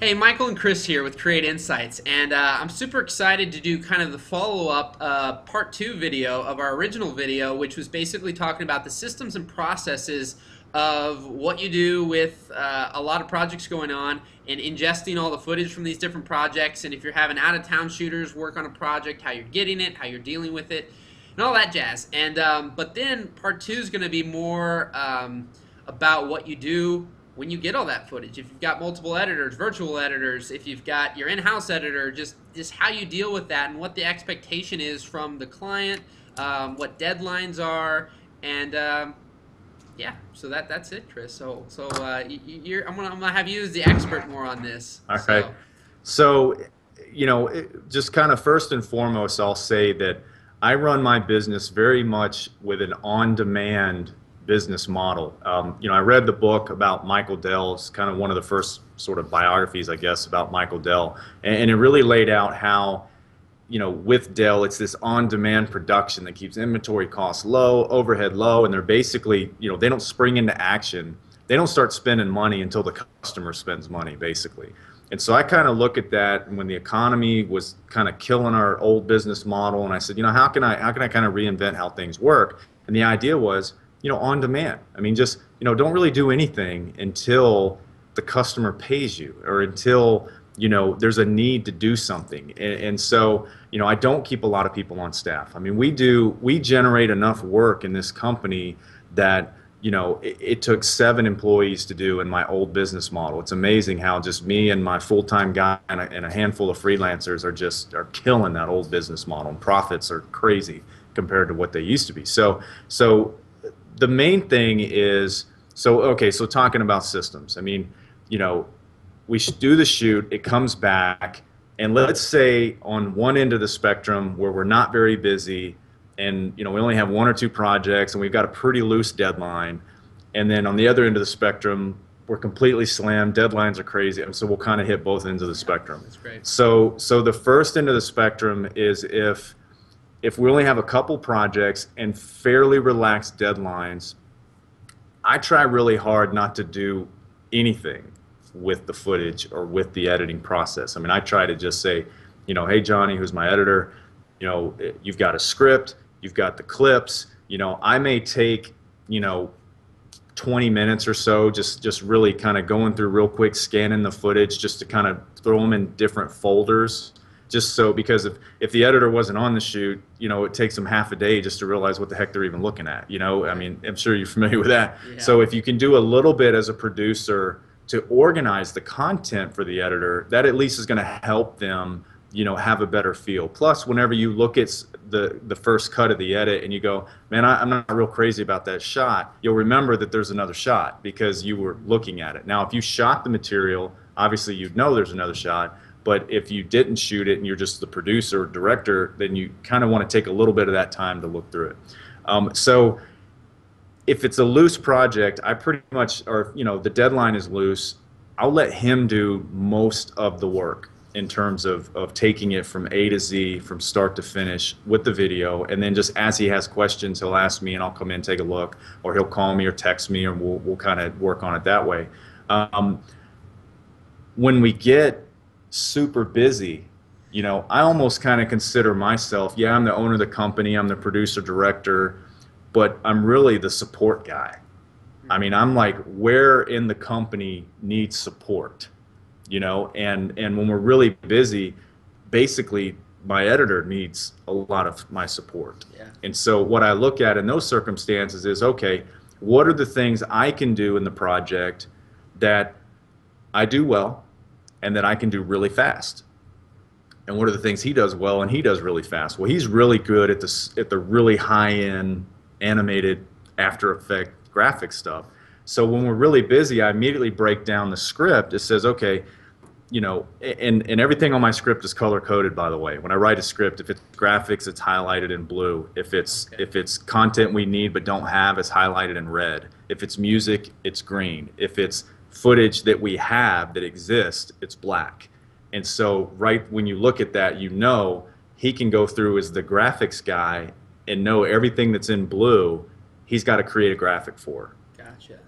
Hey, Michael and Kris here with Create Insights, and I'm super excited to do kind of the follow-up part two video of our original video, which was basically talking about the systems and processes of what you do with a lot of projects going on and ingesting all the footage from these different projects, and if you're having out-of-town shooters work on a project, how you're getting it, how you're dealing with it, and all that jazz. And but then part two is going to be more about what you do when you get all that footage. If you've got multiple editors, virtual editors, if you've got your in-house editor, just how you deal with that and what the expectation is from the client, what deadlines are, and yeah. So that's it, Kris. So I'm gonna have you as the expert more on this. Okay. So, just kind of first and foremost, I'll say that I run my business very much with an on-demand business model. I read the book about Michael Dell. It's kind of one of the first sort of biographies, I guess, about Michael Dell. And it really laid out how, with Dell, it's this on-demand production that keeps inventory costs low, overhead low, and they're basically, they don't spring into action. They don't start spending money until the customer spends money, basically. And so I kind of look at that when the economy was kind of killing our old business model, and I said, how can I kind of reinvent how things work? And the idea was, on demand. I mean, just, don't really do anything until the customer pays you or until, there's a need to do something. And so, I don't keep a lot of people on staff. I mean, we generate enough work in this company that, it took 7 employees to do in my old business model. It's amazing how just me and my full-time guy and a handful of freelancers are killing that old business model, and profits are crazy compared to what they used to be. So the main thing is, so talking about systems, I mean, we do the shoot, it comes back, and let's say on one end of the spectrum where we're not very busy and, we only have 1 or 2 projects and we've got a pretty loose deadline, and then on the other end of the spectrum, we're completely slammed, deadlines are crazy, and so we'll kind of hit both ends of the spectrum. That's great. So the first end of the spectrum is if we only have a couple projects and fairly relaxed deadlines, I try really hard not to do anything with the footage or with the editing process. I mean, I try to just say, hey, Johnny, who's my editor, you've got a script, you've got the clips, I may take, 20 minutes or so, just really kind of going through real quick, scanning the footage just to kind of throw them in different folders. Just so, because if the editor wasn't on the shoot, it takes them half a day just to realize what the heck they're even looking at. I mean, I'm sure you're familiar with that. Yeah. So if you can do a little bit as a producer to organize the content for the editor, that at least is going to help them, have a better feel. Plus, whenever you look at the first cut of the edit and you go, man, I'm not real crazy about that shot, you'll remember that there's another shot because you were looking at it. Now, if you shot the material, obviously you'd know there's another shot. But if you didn't shoot it and you're just the producer or director, then you kind of want to take a little bit of that time to look through it. So if it's a loose project, I pretty much, or the deadline is loose, I'll let him do most of the work in terms of taking it from A to Z, from start to finish with the video. And then just as he has questions, he'll ask me and I'll come in, take a look, or he'll call me or text me, or we'll kind of work on it that way. When we get super busy, I almost kind of consider myself, I'm the owner of the company, I'm the producer director, but I'm really the support guy. I mean, I'm like, where in the company needs support, and when we're really busy, basically my editor needs a lot of my support. Yeah. And so what I look at in those circumstances is, okay, what are the things I can do in the project that I do well and that I can do really fast? And what are the things he does well and he does really fast? Well, he's really good at the really high-end animated After Effects graphic stuff. So when we're really busy, I immediately break down the script. It says, okay, and everything on my script is color-coded, by the way. When I write a script, if it's graphics, it's highlighted in blue. If it's content we need but don't have, it's highlighted in red. If it's music, it's green. If it's footage that we have that exists, it's black. And so right when you look at that, he can go through as the graphics guy and know everything that's in blue he's got to create a graphic for. Gotcha.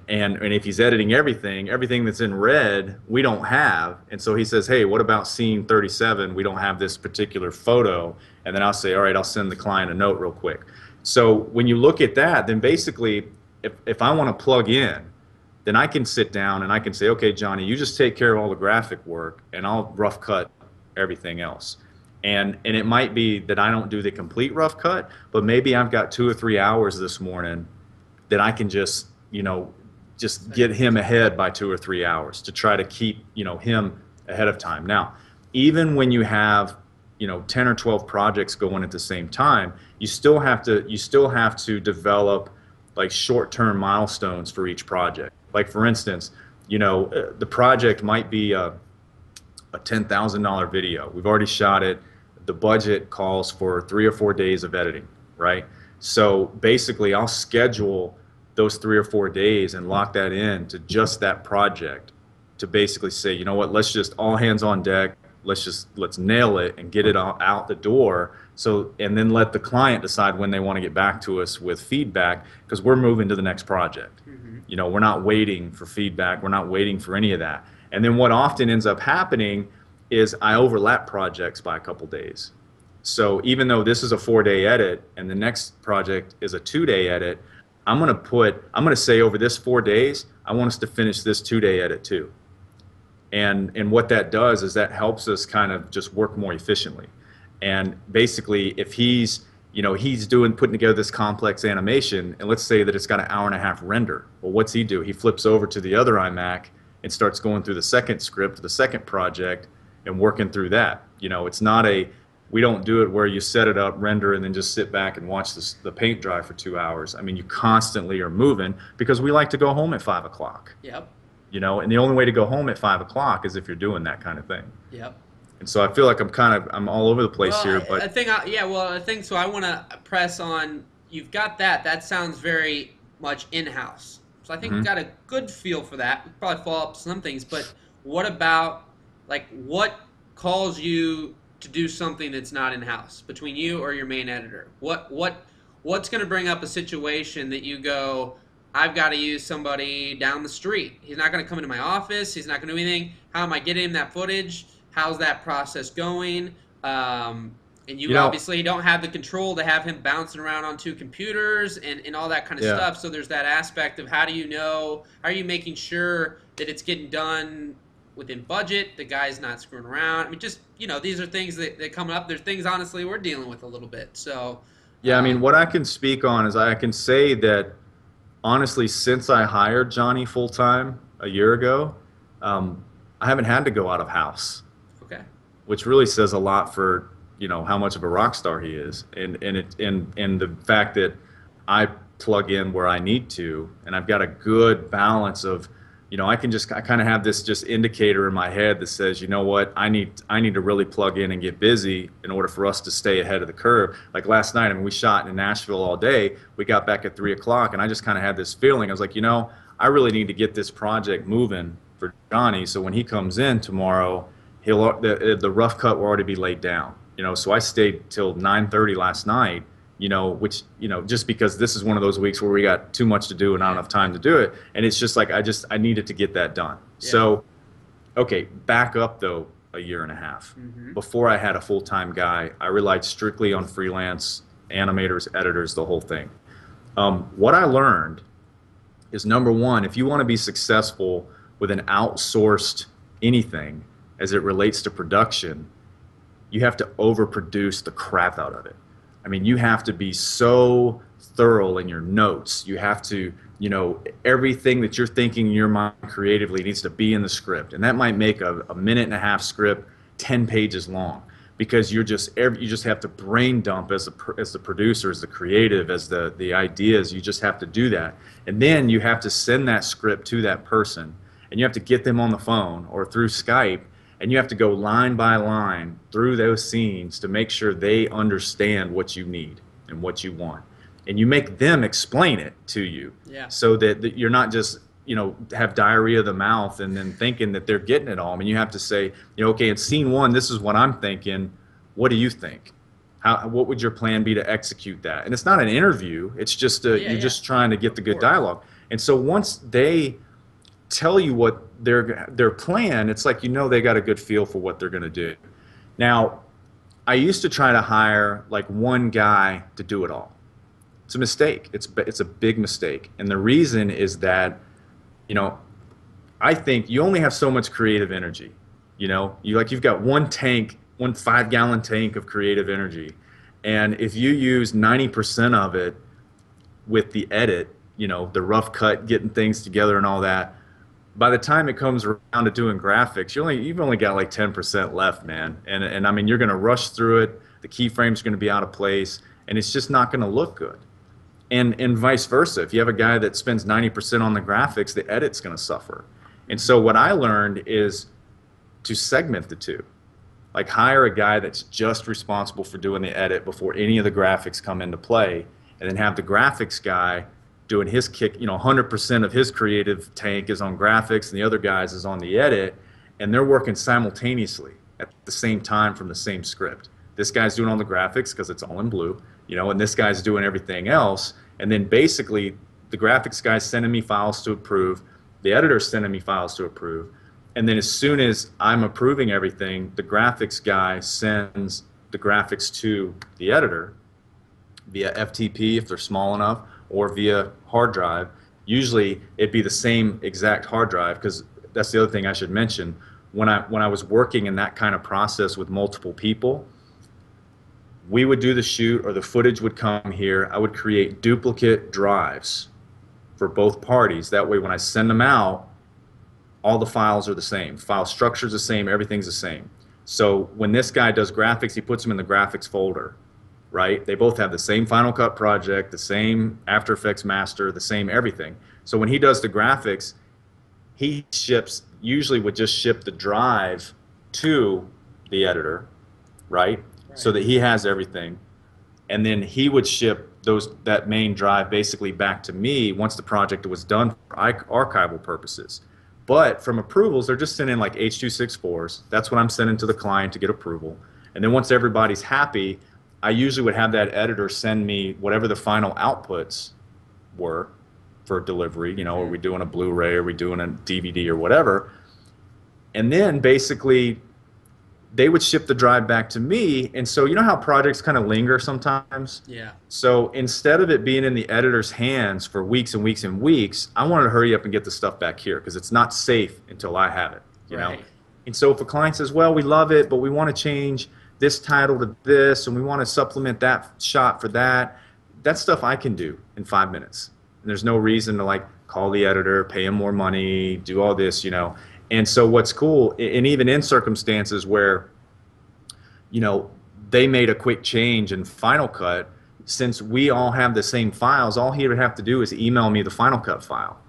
And if he's editing everything that's in red, we don't have. And so he says, hey, what about scene 37? We don't have this particular photo. And then I'll say, all right, I'll send the client a note real quick. So when you look at that, then basically, if I want to plug in, then I can sit down and I can say, okay, Johnny, you just take care of all the graphic work and I'll rough cut everything else. And it might be that I don't do the complete rough cut, but maybe I've got 2 or 3 hours this morning that I can just get him ahead by 2 or 3 hours to try to keep, him ahead of time. Now, even when you have, 10 or 12 projects going at the same time, you still have to develop like short-term milestones for each project. Like for instance, the project might be a $10,000 video. We've already shot it. The budget calls for 3 or 4 days of editing, right? So basically, I'll schedule those 3 or 4 days and lock that in to just that project to basically say, you know what, let's just all hands on deck. Let's nail it and get it out the door. So, and then let the client decide when they want to get back to us with feedback, because we're moving to the next project. We're not waiting for feedback. We're not waiting for any of that. And then what often ends up happening is I overlap projects by a couple days. So even though this is a 4-day edit and the next project is a 2-day edit, I'm going to say over this 4 days, I want us to finish this 2-day edit too. And what that does is that helps us kind of just work more efficiently. And basically, if he's putting together this complex animation, and let's say that it's got an 1.5 hour render. Well, what's he do? He flips over to the other iMac and starts going through the second script, the second project, and working through that. It's not we don't do it where you set it up, render, and then just sit back and watch the paint dry for 2 hours. I mean, you constantly are moving because we like to go home at 5 o'clock. Yep. And the only way to go home at 5 o'clock is if you're doing that kind of thing. Yep. And so I feel like I'm all over the place here. But I think so. I want to press on. You've got that. That sounds very much in-house. So I think we've got a good feel for that. We probably follow up some things. But what about what calls you to do something that's not in-house between you or your main editor? What's going to bring up a situation that you go, I've got to use somebody down the street. He's not going to come into my office. He's not going to do anything. How am I getting him that footage? How's that process going? And you obviously don't have the control to have him bouncing around on 2 computers and all that kind of stuff. So there's that aspect of how are you making sure that it's getting done within budget, the guy's not screwing around. I mean, just, these are things that come up. There's things, honestly, we're dealing with a little bit. So, yeah, I mean, what I can speak on is I can say that, honestly, since I hired Johnny full-time a year ago, I haven't had to go out of house. Okay. Which really says a lot for, how much of a rock star he is. And the fact that I plug in where I need to, and I've got a good balance of, I kind of have this just indicator in my head that says, you know what, I need to really plug in and get busy in order for us to stay ahead of the curve. Like last night, I mean, we shot in Nashville all day. We got back at 3 o'clock, and I just kind of had this feeling. I was like, I really need to get this project moving for Johnny, so when he comes in tomorrow, the rough cut will already be laid down. So I stayed till 9:30 last night. Which, just because this is one of those weeks where we got too much to do and not enough time to do it. And it's just like, I needed to get that done. Yeah. So, okay, back up though, a year and a half. Before I had a full-time guy, I relied strictly on freelance animators, editors, the whole thing. What I learned is, number one, if you want to be successful with an outsourced anything as it relates to production, you have to overproduce the crap out of it. I mean, you have to be so thorough in your notes. You have to, everything that you're thinking in your mind creatively needs to be in the script. And that might make a 1.5-minute script 10 pages long, because you just have to brain dump as the producer, as the creative, as the ideas. You just have to do that. And then you have to send that script to that person, and you have to get them on the phone or through Skype, and you have to go line by line through those scenes to make sure they understand what you need and what you want. And you make them explain it to you, so that you're not just, have diarrhea of the mouth and then thinking that they're getting it all. I mean, you have to say, okay, in scene 1, this is what I'm thinking. What do you think? What would your plan be to execute that? And it's not an interview. It's just you're just trying to get the good dialogue. And so once they tell you what their plan, it's like, you know, they got a good feel for what they're going to do. Now, I used to try to hire like one guy to do it all. It's a mistake. It's a big mistake. And the reason is that, you know, I think you only have so much creative energy. You know, you've got one tank, one 5-gallon tank of creative energy. And if you use 90% of it with the edit, you know, the rough cut, getting things together and all that, by the time it comes around to doing graphics, you've only got like 10% left, man. And I mean, you're going to rush through it. The keyframe's going to be out of place, and it's just not going to look good. And vice versa. If you have a guy that spends 90% on the graphics, the edit's going to suffer. And so what I learned is to segment the two. Like, hire a guy that's just responsible for doing the edit before any of the graphics come into play, and then have the graphics guy doing his kick, you know, 100% of his creative tank is on graphics and the other guys is on the edit, and they're working simultaneously at the same time from the same script. This guy's doing all the graphics because it's all in blue, you know, and this guy's doing everything else. And then basically the graphics guy's sending me files to approve, the editor's sending me files to approve, and then as soon as I'm approving everything, the graphics guy sends the graphics to the editor via FTP if they're small enough, or via hard drive. Usually it'd be the same exact hard drive, because that's the other thing I should mention. When I was working in that kind of process with multiple people, we would do the shoot, or the footage would come here. I would create duplicate drives for both parties. That way when I send them out, all the files are the same. File structure's the same, everything's the same. So when this guy does graphics, he puts them in the graphics folder. Right? They both have the same Final Cut project, the same After Effects master, the same everything. So when he does the graphics, he usually would just ship the drive to the editor, right? So that he has everything. And then he would ship that main drive basically back to me once the project was done for archival purposes. But from approvals, they're just sending like H.264s. That's what I'm sending to the client to get approval. And then once everybody's happy, I usually would have that editor send me whatever the final outputs were for delivery. You know, are we doing a Blu-ray, are we doing a DVD or whatever? And then basically they would ship the drive back to me. And so you know how projects kind of linger sometimes? Yeah. So instead of it being in the editor's hands for weeks and weeks and weeks, I wanted to hurry up and get the stuff back here because it's not safe until I have it, you know? And so if a client says, well, we love it, but we want to change this title to this, and we want to supplement that shot for that. That's stuff I can do in 5 minutes. And there's no reason to like call the editor, pay him more money, do all this, you know. And so what's cool, and even in circumstances where, you know, they made a quick change in Final Cut, since we all have the same files, all he would have to do is email me the Final Cut file.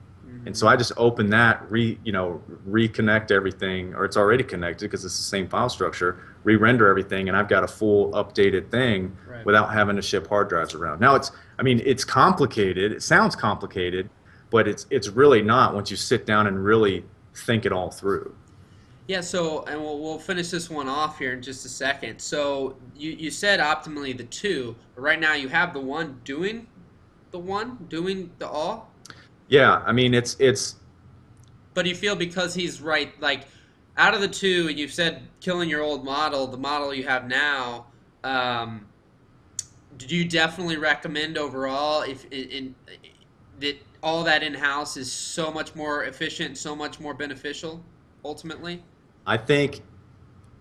And so I just open that, reconnect everything, or it's already connected because it's the same file structure, re-render everything, and I've got a full updated thing without having to ship hard drives around. Now it's complicated. It sounds complicated, but it's really not once you sit down and really think it all through. Yeah, so, and we'll finish this one off here in just a second. So you said optimally the two, but right now you have the one doing the all? Yeah, I mean, it's. But you feel because he's right, like, out of the two, and you've said killing your old model, the model you have now, did you definitely recommend overall that all that in-house is so much more efficient, so much more beneficial, ultimately? I think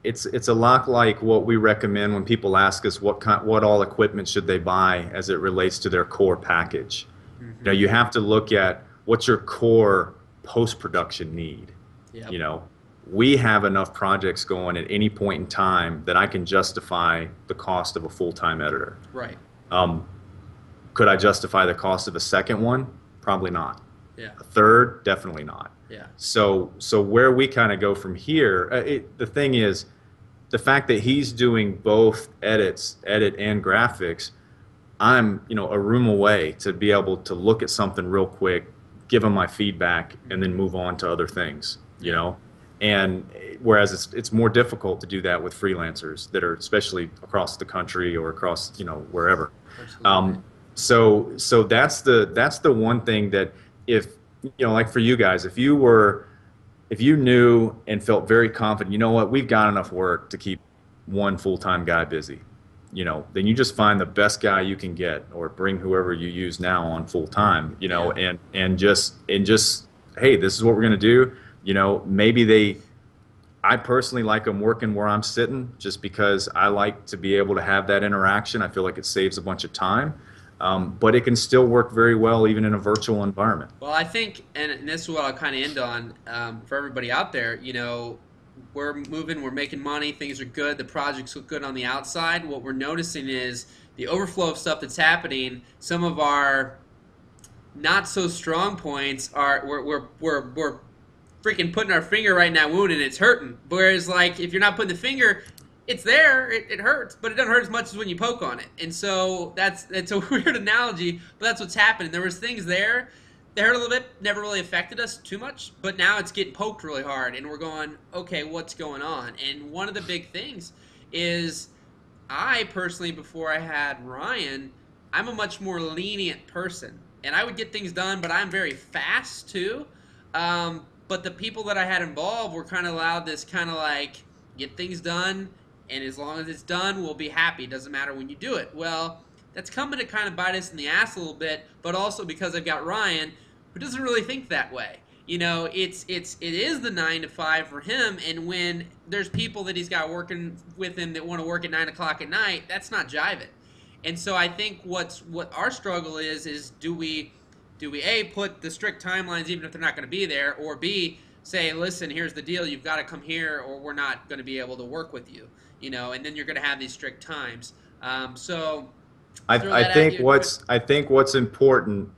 it's a lot like what we recommend when people ask us what all equipment should they buy as it relates to their core package. You know, you have to look at what's your core post-production need. Yep. You know, we have enough projects going at any point in time that I can justify the cost of a full-time editor. Right. Could I justify the cost of a second one? Probably not. Yeah. A third? Definitely not. Yeah. So where we kind of go from here, the thing is, the fact that he's doing both edit and graphics, I'm, you know, a room away to be able to look at something real quick, give him my feedback, and then move on to other things, you know. And whereas it's more difficult to do that with freelancers that are especially across the country or across, you know, wherever. So that's the one thing that if like for you guys, if you knew and felt very confident, you know what, we've got enough work to keep one full-time guy busy, then you just find the best guy you can get, or bring whoever you use now on full-time, Yeah. and just hey, this is what we're going to do. Maybe I personally like them working where I'm sitting, just because I like to be able to have that interaction. I feel like it saves a bunch of time, but it can still work very well even in a virtual environment. Well, I think, and this is what I'll kind of end on for everybody out there. We're moving, we're making money, things are good, the projects look good on the outside. What we're noticing is the overflow of stuff that's happening. Some of our not so strong points are we're freaking putting our finger right in that wound and it's hurting. Whereas, like, if you're not putting the finger, it's there, it hurts, but it doesn't hurt as much as when you poke on it. And so that's a weird analogy, but that's what's happening. There was things there that hurt a little bit, never really affected us too much, but now it's getting poked really hard, and we're going, okay, what's going on? And one of the big things is, I personally, before I had Ryan, I'm a much more lenient person, and I would get things done, but I'm very fast too. But the people that I had involved were kind of allowed this kind of like, get things done, and as long as it's done, we'll be happy. It doesn't matter when you do it. Well, that's coming to kind of bite us in the ass a little bit, but also because I've got Ryan, who doesn't really think that way. It is the 9 to 5 for him, and when there's people that he's got working with him that want to work at 9 o'clock at night, that's not jiving. And so I think what our struggle is do we A, put the strict timelines even if they're not going to be there, or B, say, listen, here's the deal, you've got to come here or we're not going to be able to work with you, and then you're going to have these strict times. So throw I that at think you. what's important,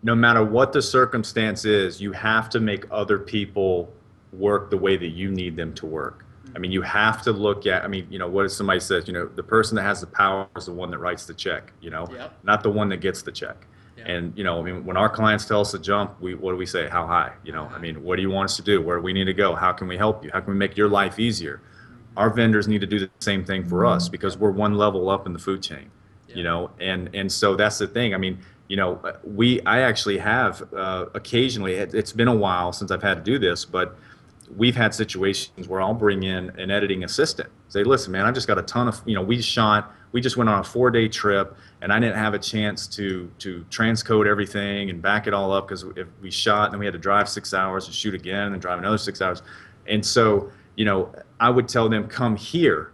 no matter what the circumstance is, you have to make other people work the way that you need them to work. I mean, you have to look at, I mean, what if somebody says, the person that has the power is the one that writes the check, Yep. not the one that gets the check. Yep. And, I mean, when our clients tell us to jump, what do we say? How high? I mean, what do you want us to do? Where do we need to go? How can we help you? How can we make your life easier? Our vendors need to do the same thing for us, because we're one level up in the food chain, Yep. and so that's the thing. I mean, I actually have occasionally, it's been a while since I've had to do this, but we've had situations where I'll bring in an editing assistant. Say, listen, man, I've just got a ton of, we just went on a 4-day trip, and I didn't have a chance to transcode everything and back it all up, because if we shot, then we had to drive 6 hours and shoot again and drive another 6 hours. And so, I would tell them, come here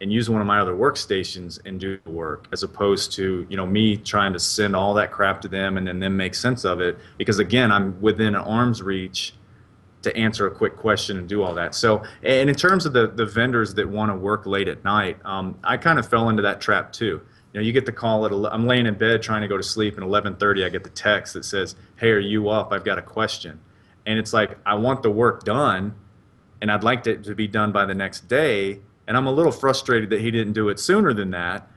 and use one of my other workstations and do the work, as opposed to, me trying to send all that crap to them and then them make sense of it. Because again, I'm within an arm's reach to answer a quick question and do all that. So, and in terms of the vendors that want to work late at night, I kind of fell into that trap too. You get the call I'm laying in bed trying to go to sleep, and 11:30 I get the text that says, hey, are you up? I've got a question. And it's like, I want the work done, and I'd like it to be done by the next day. And I'm a little frustrated that he didn't do it sooner than that.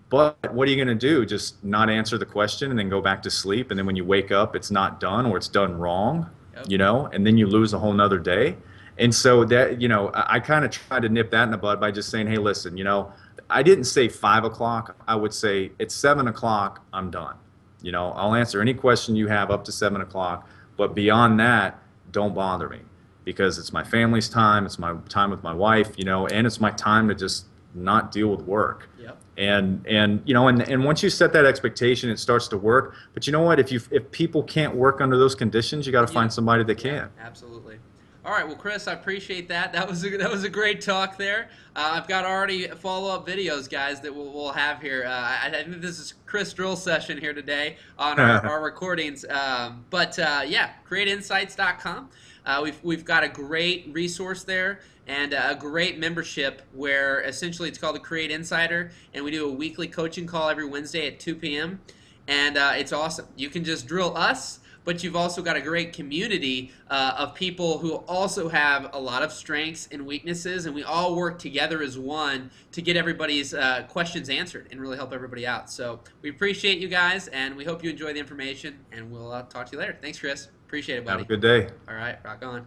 But what are you going to do? Just not answer the question and then go back to sleep? And then when you wake up, it's not done, or it's done wrong, Yep. and then you lose a whole nother day. And so that, I kind of try to nip that in the bud by just saying, hey, listen, I didn't say 5 o'clock. I would say it's 7 o'clock, I'm done. I'll answer any question you have up to 7 o'clock. But beyond that, don't bother me, because it's my family's time, it's my time with my wife, and it's my time to just not deal with work. Yep. And once you set that expectation, it starts to work. But you know what? If people can't work under those conditions, you got to find somebody that can. Absolutely. All right, well, Kris, I appreciate that. That was a great talk there. I've got already follow-up videos, guys, that we'll have here. I think this is Kris drill session here today on our recordings. Yeah, createinsights.com. We've got a great resource there and a great membership where essentially it's called the Create Insider, and we do a weekly coaching call every Wednesday at 2 p.m. And it's awesome. You can just drill us, but you've also got a great community of people who also have a lot of strengths and weaknesses, and we all work together as one to get everybody's questions answered and really help everybody out. So we appreciate you guys, and we hope you enjoy the information, and we'll talk to you later. Thanks, Kris. Appreciate it, buddy. Have a good day. All right, rock on.